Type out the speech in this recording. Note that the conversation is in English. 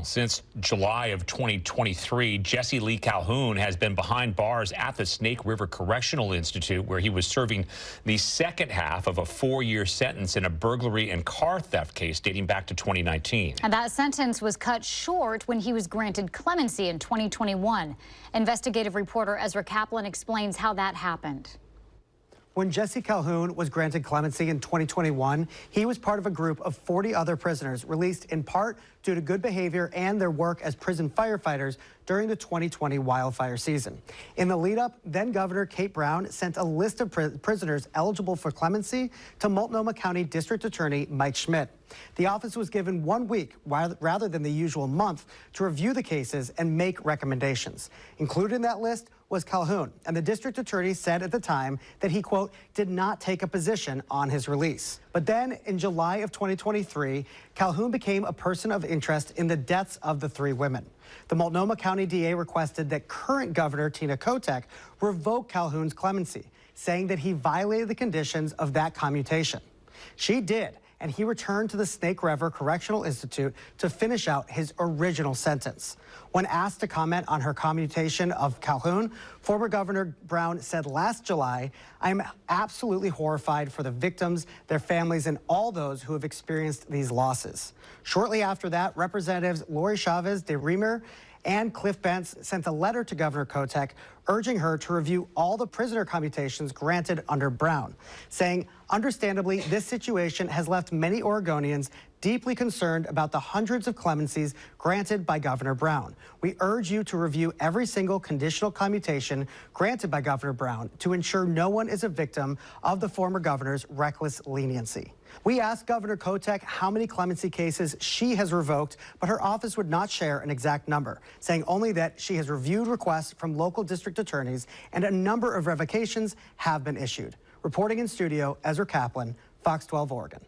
Since July of 2023, Jessie Lee Calhoun has been behind bars at the Snake River Correctional Institute, where he was serving the second half of a 4-year sentence in a burglary and car theft case dating back to 2019. And that sentence was cut short when he was granted clemency in 2021. Investigative reporter Ezra Kaplan explains how that happened. When Jessie Calhoun was granted clemency in 2021, he was part of a group of 40 other prisoners released in part due to good behavior and their work as prison firefighters during the 2020 wildfire season. In the lead up, then Governor Kate Brown sent a list of prisoners eligible for clemency to Multnomah County District Attorney Mike Schmidt. The office was given 1 week rather than the usual month to review the cases and make recommendations. Included in that list was Calhoun, and the district attorney said at the time that he, quote, did not take a position on his release. But then in July of 2023, Calhoun became a person of interest in the deaths of the 3 women. The Multnomah County DA requested that current Governor Tina Kotek revoke Calhoun's clemency, saying that he violated the conditions of that commutation. She did, and he returned to the Snake River Correctional Institute to finish out his original sentence. When asked to comment on her commutation of Calhoun, former Governor Brown said last July, "I am absolutely horrified for the victims, their families, and all those who have experienced these losses." Shortly after that, Representatives Lori Chavez de Remer and Cliff Bentz sent a letter to Governor Kotek urging her to review all the prisoner commutations granted under Brown, saying, understandably, this situation has left many Oregonians deeply concerned about the hundreds of clemencies granted by Governor Brown. We urge you to review every single conditional commutation granted by Governor Brown to ensure no one is a victim of the former governor's reckless leniency. We asked Governor Kotek how many clemency cases she has revoked, but her office would not share an exact number, saying only that she has reviewed requests from local district attorneys and a number of revocations have been issued. Reporting in studio, Ezra Kaplan, Fox 12 Oregon.